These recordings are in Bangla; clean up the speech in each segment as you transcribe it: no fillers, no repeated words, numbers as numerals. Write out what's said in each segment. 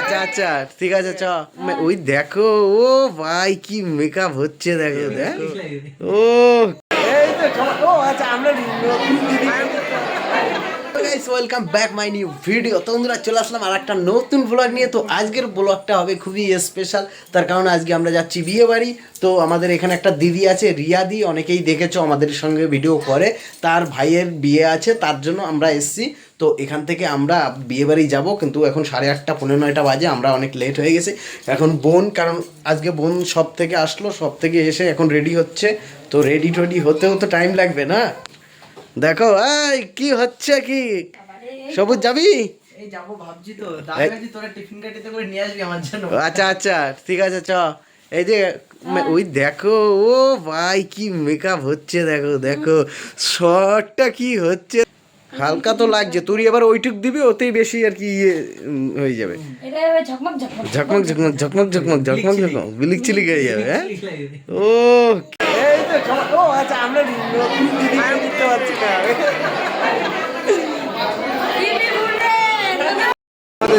আচ্ছা আচ্ছা ঠিক আছে চ ওই দেখো ও ভাই কি মেকআপ হচ্ছে দেখো দেখো ও এই তো ও আচ্ছা আমরা guys welcome back my new video. তো বন্ধুরা চলে আসলাম আর একটা নতুন ব্লগ নিয়ে। তো আজকের ব্লগটা হবে খুবই স্পেশাল, তার কারণ আজকে আমরা যাচ্ছি বিয়ে বাড়ি। তো আমাদের এখানে একটা দিদি আছে রিয়াদি, অনেকেই দেখেছো আমাদের সঙ্গে ভিডিও করে, তার ভাইয়ের বিয়ে আছে, তার জন্য আমরা এসছি। তো এখান থেকে আমরা বিয়ে বাড়ি যাবো, কিন্তু এখন 8:30 পৌনে 9টা বাজে, আমরা অনেক লেট হয়ে গেছে। এখন বোন, কারণ আজকে বোন সব থেকে আসলো, সব থেকে এসে এখন রেডি হচ্ছে। তো রেডি টেডি হতেও তো টাইম লাগবে না। দেখো এই কি হচ্ছে, কি সবুজ যাবি? এই যাবো ভাবছি তো, দাদাজি তোরা টিফিন কাটিতে করে নিয়ে আসবি আমার জন্য। আচ্ছা আচ্ছা ঠিক আছে চ। এই যে ওই দেখো ও ভাই কি মেকআপ হচ্ছে দেখো দেখো, শর্টটা কি হচ্ছে, হালকা তো লাগছে। তুই এবার ওইটুক দিবি, ওতেই বেশি আর কি ইয়ে হয়ে যাবে, ঝকমক ঝকমক ঝকমক ঝকমক ঝকমক ঝকমক বিলিক চিলিক হয়ে যাবে। হ্যাঁ ও এই তো ও আচ্ছা আমরা দিতে পারছি না।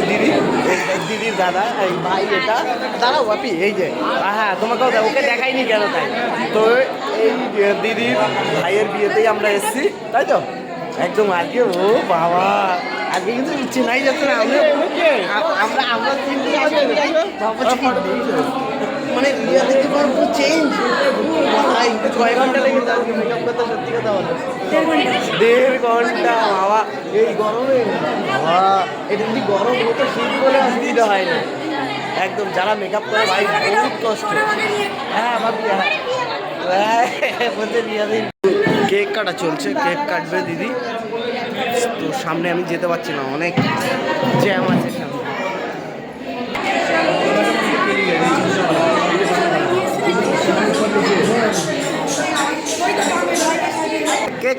দিদি দিদির দাদা এই ভাই, এটা দাঁড়াও বাপি, এই যে হ্যাঁ তোমাকেও ওকে দেখাইনি কেন তাই। তো এই দিদির ভাইয়ের বিয়েতেই আমরা এসেছি, তাই তো একদম আজকে। ও বাবা আজকে কিন্তু চেনাই যাচ্ছে না, আমরা আমরা মানে বিয়ে দেখতে পারবো চেঞ্জ। কয় ঘন্টা লেগে যাবে মেকআপ করতে, সত্যি কথা বলো 1.5 ঘন্টা বাবা এই গরমে। বাবা এটা যদি গরম হতো শীত বলে অসুবিধা হয় না, একদম যারা মেকআপ করে ভাই বহুত কষ্ট। হ্যাঁ ভাবি হ্যাঁ বলতে নিয়ে কেক কাটা চলছে, কেক কাটবে দিদি। তো সামনে আমি যেতে পারছি না, অনেক জ্যাম আছে সামনে। কেক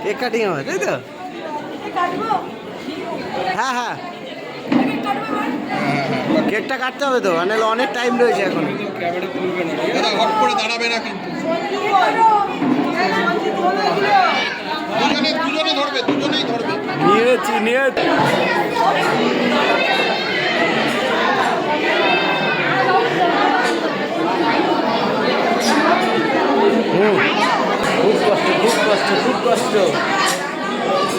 কেক কাটিং হবে তাই তো? হ্যাঁ হ্যাঁ কেকটা কাটতে হবে তো, মানে অনেক টাইম রয়েছে এখন। দাঁড়াবে না কিন্তু, দুজনে ধরবে, দুজনেই ধরবে। নিয়েছি নিয়েছি খুব কষ্ট খুব কষ্ট খুব কষ্ট।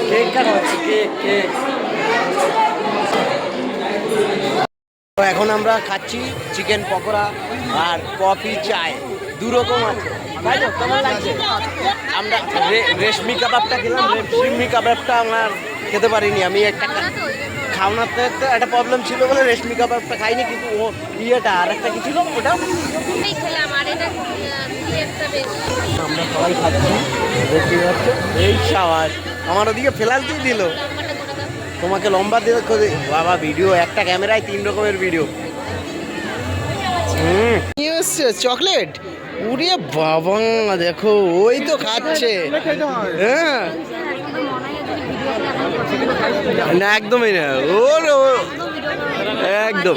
কেক কাটা হচ্ছে, কেক কেক। তো এখন আমরা খাচ্ছি চিকেন পকোড়া আর কফি চায়, দুরকম আছে। তাই তো কেমন লাগছে? আমরা রেশমি কাবাবটা খেলাম, রেশমি কাবাবটা আমার খেতে পারিনি আমি, একটা খাওয়ানোতে একটা প্রবলেম ছিল বলে রেশমি কাবাবটা খাইনি। কিন্তু ও ইয়েটা আর একটা কি ছিল ওটা আমরা সবাই খাচ্ছি, দেখতে পাচ্ছ এই সাবাস। আমার ওদিকে ফেলালতেই দিল, তোমাকে লম্বা দিয়ে বাবা ভিডিও, একটা ক্যামেরায় 3 রকমের ভিডিও। কি হচ্ছে চকলেট? উড়ে বাবা দেখো ওই তো খাচ্ছে। হ্যাঁ না একদমই না, ওর একদম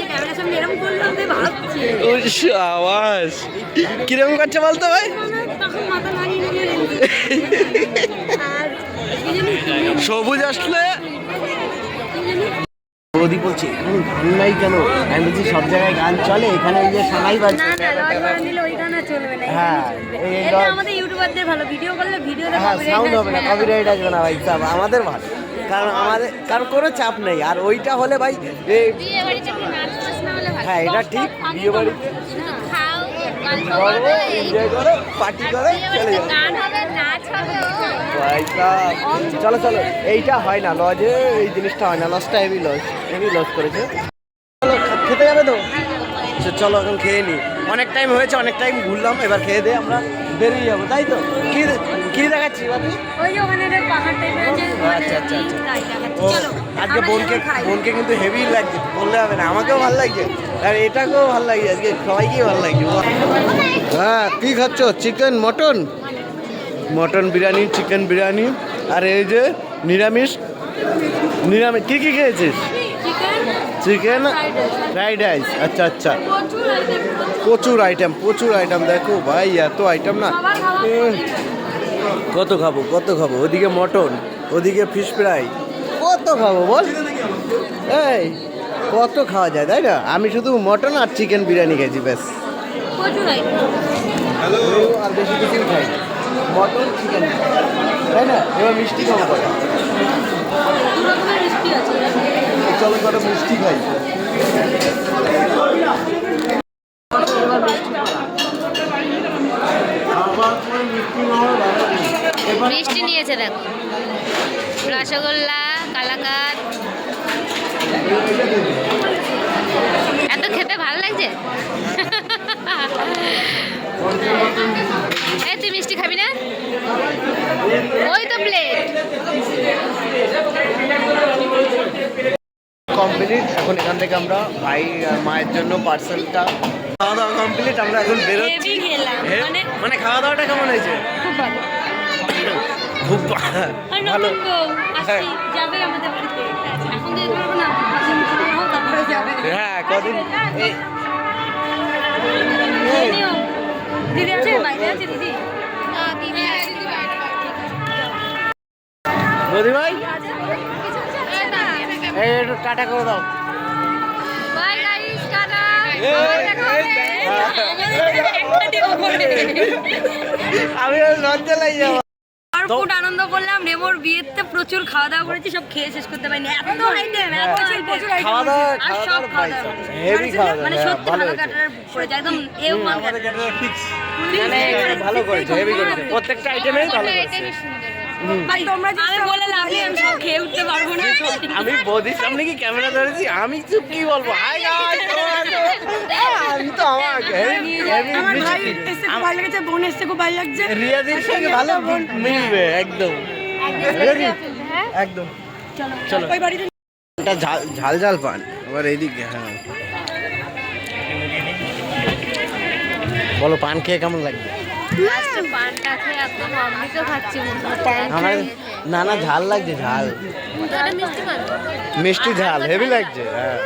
আওয়াজ কিরকম করছে বলতো ভাই? সবুজ আসলে বৌদি বলছে গান নাই কেন, আমি বলছি সব জায়গায় গান চলে, এখানে এই যে সানাই বাজছে। হ্যাঁ সাউন্ড হবে না, কপিরাইট আসবে না ভাই, সব আমাদের ভালো, কারণ আমাদের কারণ কোনো চাপ নেই। আর ওইটা হলে ভাই হ্যাঁ এটা ঠিক, বিয়ে বাড়িতে এনজয় করো, পার্টি করো, চলে যাও। চলো চলো, এইটা হয় না লজে, এই জিনিসটা হয় না, লজটা হেভি লজ করেছে। চলো খেতে যাবে তো, চলো এখন খেয়ে নিই, অনেক টাইম হয়েছে, অনেক টাইম ঘুরলাম, এবার খেয়ে দিয়ে আমরা বেরিয়ে যাবো, তাই তো? কি কি দেখাচ্ছি বাপি? আচ্ছা আচ্ছা আচ্ছা ও আজকে বোনকে কিন্তু হেভি লাগছে, বললে হবে না, আমাকেও ভালো লাগছে আর এটাকেও ভালো লাগছে, আজকে সবাইকেই ভালো লাগছে। হ্যাঁ কি খাচ্ছ? Chicken mutton? Mutton biryani, chicken biryani, আর এই যে নিরামিষ। নিরামিষ কী কী খেয়েছিস? Chicken fried rice. আচ্ছা আচ্ছা প্রচুর আইটেম, প্রচুর আইটেম, দেখো ভাই এত আইটেম না, কত খাবো কত খাবো। ওদিকে মটন, ওদিকে ফিশ ফ্রাই, কত খাবো বল? এই কত খাওয়া যায় তাই না? আমি শুধু মটন আর চিকেন বিরিয়ানি খেয়েছি ব্যাস, প্রচুর আইটেম। আর বেশি কিছু খাই না। মটন চিকেন তাই না? এবার মিষ্টি খাওয়া কথা, দু রকমের মিষ্টি আছে। চলো কটা মিষ্টি খাই। মিষ্টি নিয়েছে দেখো, রসগোল্লা, কালাকাঁদ। এত খেতে ভালো লাগছে। এই তুই মিষ্টি খাবি না? ওই তো প্লেট। কমপ্লিট। এখন এখান থেকে আমরা ভাই আর মায়ের জন্য পার্সেলটা খাওয়া দাওয়া কমপ্লিট। আমরা এখন বেরোচ্ছি। হেভি খেলাম, মানে খাওয়া দাওয়াটা কেমন হয়েছে? খুব ভালো। খুব আর ভালো। নতুন বউ আসছি, যাবে আমাদের বাড়িতে। এখন তো যেতে পারবো না, তারপরে যাবে। হ্যাঁ কদিন নিও। দিদি আছে, বাইরে আছে দিদি। দিদি বাইরে। মোদি ভাই এই একটু টাটা করে দাও। Bye guys, tata. আমি লজ্জা লাগে যাবো। খুব আনন্দ করলাম। রেমোর বিয়েতে প্রচুর খাওয়া দাওয়া করেছি, সব খেয়ে শেষ করতে পারিনি। এত আইটেম, প্রচুর আইটেম। খাওয়া দাওয়া আর সব খাওয়া দাওয়া হেভি খাওয়া দাওয়া, মানে হ্যাঁ, সত্যি ভালো ভালো হয়েছে। কাটার করেছে, একদম এও মাল কাটার। মানে ভালো করেছে, হেভি করেছে, প্রত্যেকটা আইটেমেই ভালো করেছে। ভাই তোমরা আমি বলে লাভ নেই, আমি সব খেয়ে উঠতে পারবো না। আমি বৌদির সামনে কি ক্যামেরা ধরেছি, আমি চুপ কি বলবো। হাই গাইস, আমি তো আমার হেভি মিষ্টি। ভালো লেগেছে, বোন এসছে, খুব ভালো লাগছে। রিয়াদির সঙ্গে ভালো মিলবে একদম। একদম চলো ওই বাড়িতে এটা ঝাল ঝাল পান। আবার এইদিকে হ্যাঁ বলো, পান খেয়ে কেমন লাগবে? লাস্টে পানটা খেয়ে একদম অমৃত খাচ্ছি মনে আমার না না ঝাল লাগছে, ঝাল মিষ্টি পান। মিষ্টি ঝাল হেভি লাগছে। হ্যাঁ